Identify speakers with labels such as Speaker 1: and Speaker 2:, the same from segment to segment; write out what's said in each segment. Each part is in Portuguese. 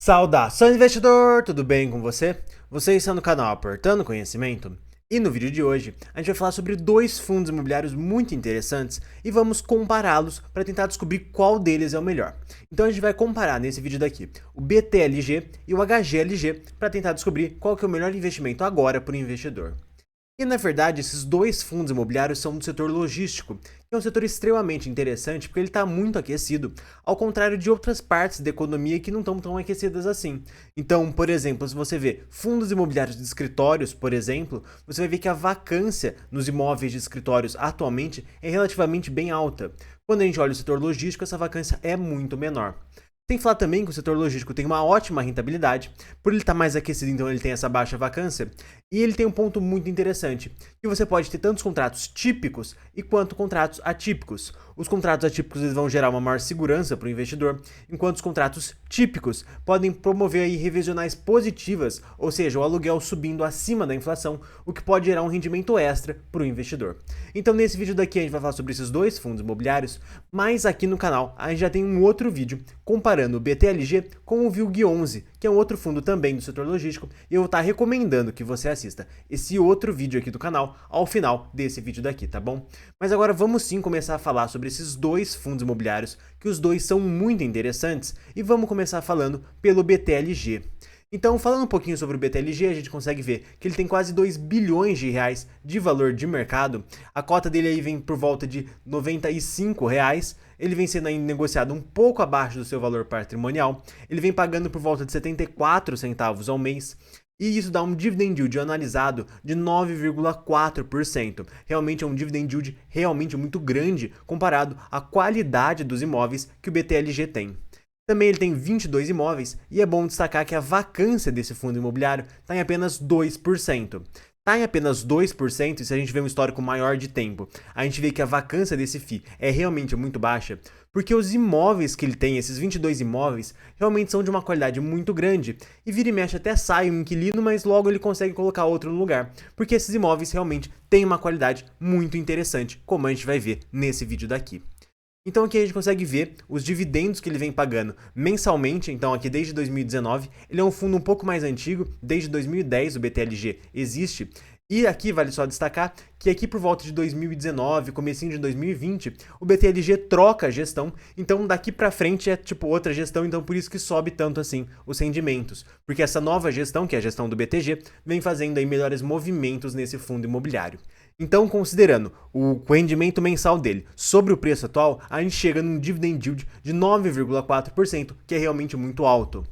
Speaker 1: Saudações, investidor! Tudo bem com você? Você está no canal Aportando Conhecimento? E no vídeo de hoje, a gente vai falar sobre dois fundos imobiliários muito interessantes e vamos compará-los para tentar descobrir qual deles é o melhor. Então a gente vai comparar nesse vídeo daqui o BTLG e o HGLG para tentar descobrir qual que é o melhor investimento agora para o investidor. E na verdade, esses dois fundos imobiliários são do setor logístico, que é um setor extremamente interessante porque ele está muito aquecido, ao contrário de outras partes da economia que não estão tão aquecidas assim. Então, por exemplo, se você vê fundos imobiliários de escritórios, por exemplo, você vai ver que a vacância nos imóveis de escritórios atualmente é relativamente bem alta. Quando a gente olha o setor logístico, essa vacância é muito menor. Tem que falar também que o setor logístico tem uma ótima rentabilidade, por ele estar mais aquecido, então ele tem essa baixa vacância, e ele tem um ponto muito interessante, que você pode ter tantos contratos típicos e quanto contratos atípicos. Os contratos atípicos eles vão gerar uma maior segurança para o investidor, enquanto os contratos típicos podem promover aí revisionais positivas, ou seja, o aluguel subindo acima da inflação, o que pode gerar um rendimento extra para o investidor. Então nesse vídeo daqui a gente vai falar sobre esses dois fundos imobiliários, mas aqui no canal a gente já tem um outro vídeo comparando o BTLG com o VILG11, que é um outro fundo também do setor logístico, e eu vou estar recomendando que você assista esse outro vídeo aqui do canal ao final desse vídeo daqui, tá bom? Mas agora vamos sim começar a falar sobre esses dois fundos imobiliários, que os dois são muito interessantes, e vamos começar falando pelo BTLG. Então, falando um pouquinho sobre o BTLG, a gente consegue ver que ele tem quase 2 bilhões de reais de valor de mercado. A cota dele aí vem por volta de R$ 95. Ele vem sendo aí negociado um pouco abaixo do seu valor patrimonial. Ele vem pagando por volta de 74 centavos ao mês. E isso dá um dividend yield analisado de 9,4%. Realmente é um dividend yield realmente muito grande comparado à qualidade dos imóveis que o BTLG tem. Também ele tem 22 imóveis e é bom destacar que a vacância desse fundo imobiliário está em apenas 2%. Está em apenas 2% e se a gente vê um histórico maior de tempo, a gente vê que a vacância desse FII é realmente muito baixa, porque os imóveis que ele tem, esses 22 imóveis, realmente são de uma qualidade muito grande, e vira e mexe até sai um inquilino, mas logo ele consegue colocar outro no lugar, porque esses imóveis realmente têm uma qualidade muito interessante, como a gente vai ver nesse vídeo daqui. Então aqui a gente consegue ver os dividendos que ele vem pagando mensalmente, então aqui desde 2019, ele é um fundo um pouco mais antigo, desde 2010 o BTLG existe, e aqui vale só destacar que aqui por volta de 2019, comecinho de 2020, o BTLG troca a gestão, então daqui pra frente é tipo outra gestão, então por isso que sobe tanto assim os rendimentos, porque essa nova gestão, que é a gestão do BTG, vem fazendo aí melhores movimentos nesse fundo imobiliário. Então, considerando o rendimento mensal dele sobre o preço atual, a gente chega num dividend yield de 9,4%, que é realmente muito alto.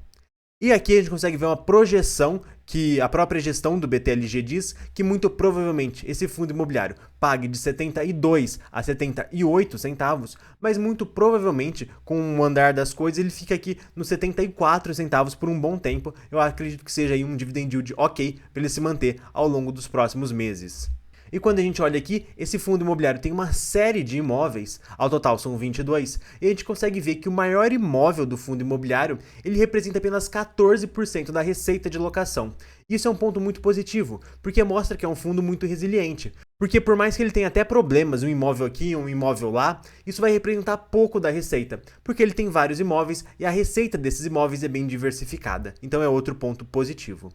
Speaker 1: E aqui a gente consegue ver uma projeção que a própria gestão do BTLG diz que muito provavelmente esse fundo imobiliário pague de 72 a 78 centavos, mas muito provavelmente com o andar das coisas ele fica aqui nos 74 centavos por um bom tempo. Eu acredito que seja aí um dividend yield ok para ele se manter ao longo dos próximos meses. E quando a gente olha aqui, esse fundo imobiliário tem uma série de imóveis, ao total são 22, e a gente consegue ver que o maior imóvel do fundo imobiliário, ele representa apenas 14% da receita de locação. Isso é um ponto muito positivo, porque mostra que é um fundo muito resiliente. Porque por mais que ele tenha até problemas, um imóvel aqui, um imóvel lá, isso vai representar pouco da receita, porque ele tem vários imóveis e a receita desses imóveis é bem diversificada. Então é outro ponto positivo.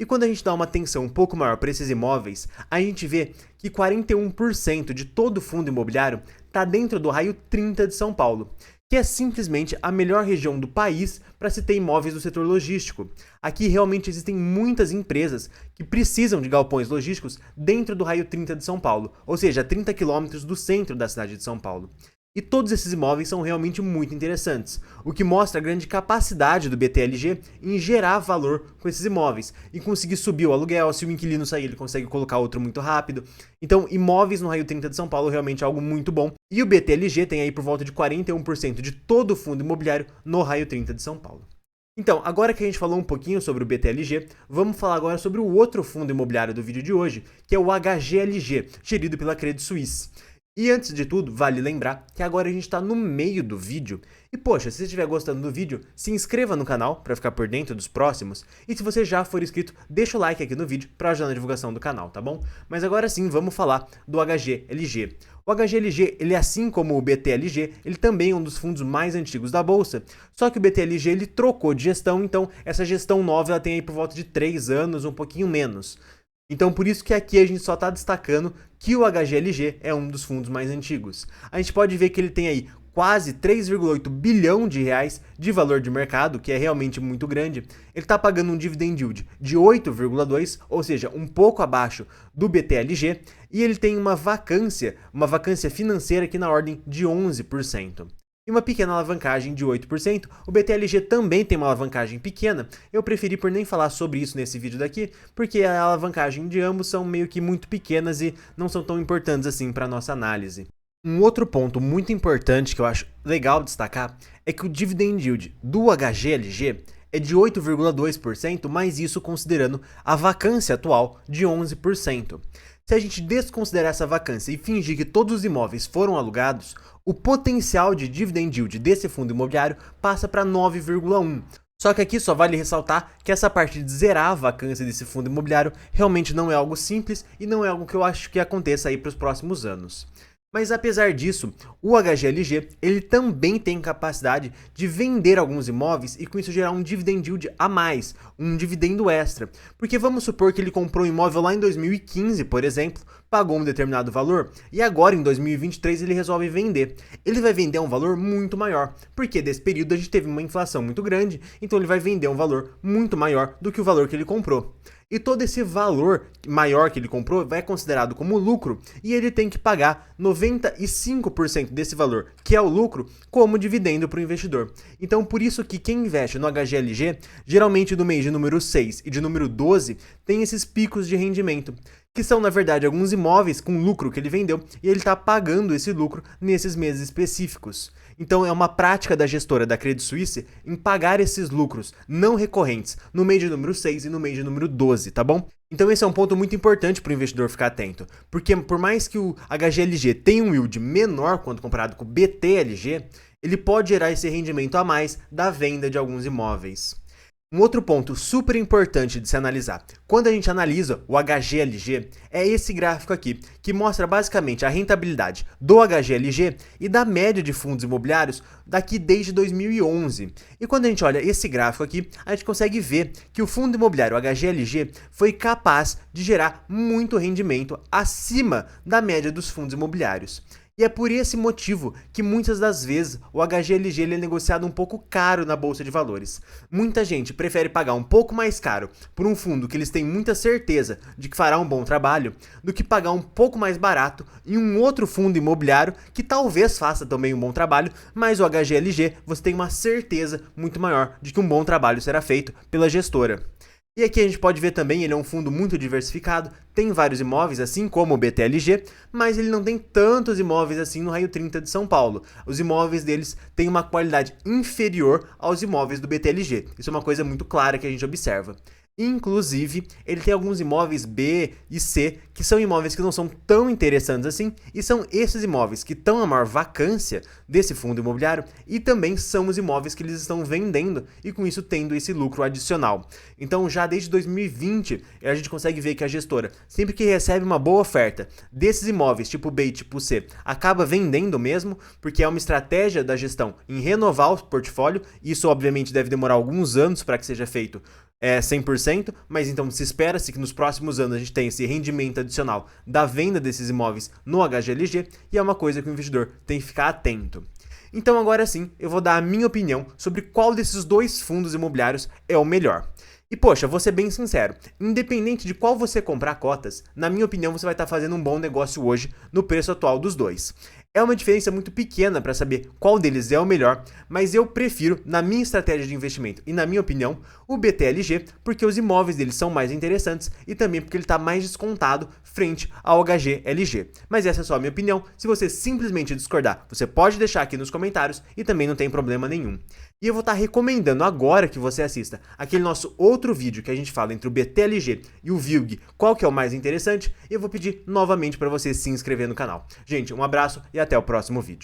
Speaker 1: E quando a gente dá uma atenção um pouco maior para esses imóveis, a gente vê que 41% de todo o fundo imobiliário está dentro do raio 30 de São Paulo, que é simplesmente a melhor região do país para se ter imóveis do setor logístico. Aqui realmente existem muitas empresas que precisam de galpões logísticos dentro do raio 30 de São Paulo, ou seja, 30 quilômetros do centro da cidade de São Paulo. E todos esses imóveis são realmente muito interessantes, o que mostra a grande capacidade do BTLG em gerar valor com esses imóveis e conseguir subir o aluguel. Se o inquilino sair, ele consegue colocar outro muito rápido. Então, imóveis no raio 30 de São Paulo realmente é algo muito bom. E o BTLG tem aí por volta de 41% de todo o fundo imobiliário no raio 30 de São Paulo. Então, agora que a gente falou um pouquinho sobre o BTLG, vamos falar agora sobre o outro fundo imobiliário do vídeo de hoje, que é o HGLG, gerido pela Credit Suisse. E antes de tudo, vale lembrar que agora a gente está no meio do vídeo. E poxa, se você estiver gostando do vídeo, se inscreva no canal para ficar por dentro dos próximos. E se você já for inscrito, deixa o like aqui no vídeo para ajudar na divulgação do canal, tá bom? Mas agora sim, vamos falar do HGLG. O HGLG, ele assim como o BTLG, ele também é um dos fundos mais antigos da bolsa. Só que o BTLG ele trocou de gestão, então essa gestão nova ela tem aí por volta de 3 anos, um pouquinho menos. Então por isso que aqui a gente só está destacando que o HGLG é um dos fundos mais antigos. A gente pode ver que ele tem aí quase 3,8 bilhão de reais de valor de mercado, que é realmente muito grande. Ele está pagando um dividend yield de 8,2, ou seja, um pouco abaixo do BTLG, e ele tem uma vacância financeira aqui na ordem de 11%. E uma pequena alavancagem de 8%. O BTLG também tem uma alavancagem pequena. Eu preferi por nem falar sobre isso nesse vídeo daqui, porque a alavancagem de ambos são meio que muito pequenas e não são tão importantes assim para a nossa análise. Um outro ponto muito importante que eu acho legal destacar é que o dividend yield do HGLG é de 8,2%, mas isso considerando a vacância atual de 11%. Se a gente desconsiderar essa vacância e fingir que todos os imóveis foram alugados, o potencial de dividend yield desse fundo imobiliário passa para 9,1%. Só que aqui só vale ressaltar que essa parte de zerar a vacância desse fundo imobiliário realmente não é algo simples e não é algo que eu acho que aconteça aí para os próximos anos. Mas apesar disso, o HGLG ele também tem capacidade de vender alguns imóveis e com isso gerar um dividend yield a mais, um dividendo extra. Porque vamos supor que ele comprou um imóvel lá em 2015, por exemplo, pagou um determinado valor e agora em 2023 ele resolve vender. Ele vai vender a um valor muito maior, porque desse período a gente teve uma inflação muito grande, então ele vai vender um valor muito maior do que o valor que ele comprou. E todo esse valor maior que ele comprou vai considerado como lucro e ele tem que pagar 95% desse valor, que é o lucro, como dividendo para o investidor. Então por isso que quem investe no HGLG, geralmente no mês de número 6 e de número 12, tem esses picos de rendimento, que são na verdade alguns imóveis com lucro que ele vendeu e ele está pagando esse lucro nesses meses específicos. Então é uma prática da gestora da Credit Suisse em pagar esses lucros não recorrentes no mês de número 6 e no mês de número 12, tá bom? Então esse é um ponto muito importante para o investidor ficar atento, porque por mais que o HGLG tenha um yield menor quando comparado com o BTLG, ele pode gerar esse rendimento a mais da venda de alguns imóveis. Um outro ponto super importante de se analisar, quando a gente analisa o HGLG, é esse gráfico aqui, que mostra basicamente a rentabilidade do HGLG e da média de fundos imobiliários daqui desde 2011. E quando a gente olha esse gráfico aqui, a gente consegue ver que o fundo imobiliário HGLG foi capaz de gerar muito rendimento acima da média dos fundos imobiliários. E é por esse motivo que muitas das vezes o HGLG ele é negociado um pouco caro na bolsa de valores. Muita gente prefere pagar um pouco mais caro por um fundo que eles têm muita certeza de que fará um bom trabalho, do que pagar um pouco mais barato em um outro fundo imobiliário que talvez faça também um bom trabalho, mas o HGLG você tem uma certeza muito maior de que um bom trabalho será feito pela gestora. E aqui a gente pode ver também, ele é um fundo muito diversificado, tem vários imóveis, assim como o BTLG, mas ele não tem tantos imóveis assim no raio 30 de São Paulo. Os imóveis deles têm uma qualidade inferior aos imóveis do BTLG. Isso é uma coisa muito clara que a gente observa. Inclusive, ele tem alguns imóveis B e C, que são imóveis que não são tão interessantes assim, e são esses imóveis que estão a maior vacância desse fundo imobiliário, e também são os imóveis que eles estão vendendo, e com isso tendo esse lucro adicional. Então, já desde 2020, a gente consegue ver que a gestora, sempre que recebe uma boa oferta desses imóveis tipo B e tipo C, acaba vendendo mesmo, porque é uma estratégia da gestão em renovar o portfólio, e isso obviamente deve demorar alguns anos para que seja feito 100%, mas então se espera-se que nos próximos anos a gente tenha esse rendimento adicional da venda desses imóveis no HGLG, e é uma coisa que o investidor tem que ficar atento. Então agora sim, eu vou dar a minha opinião sobre qual desses dois fundos imobiliários é o melhor. E poxa, vou ser bem sincero, independente de qual você comprar cotas, na minha opinião você vai estar fazendo um bom negócio hoje no preço atual dos dois. É uma diferença muito pequena para saber qual deles é o melhor, mas eu prefiro, na minha estratégia de investimento e na minha opinião, o BTLG, porque os imóveis deles são mais interessantes e também porque ele está mais descontado frente ao HGLG. Mas essa é só a minha opinião, se você simplesmente discordar, você pode deixar aqui nos comentários e também não tem problema nenhum. E eu vou estar recomendando agora que você assista aquele nosso outro vídeo que a gente fala entre o BTLG e o VILG, qual que é o mais interessante, e eu vou pedir novamente para você se inscrever no canal. Gente, um abraço e até o próximo vídeo.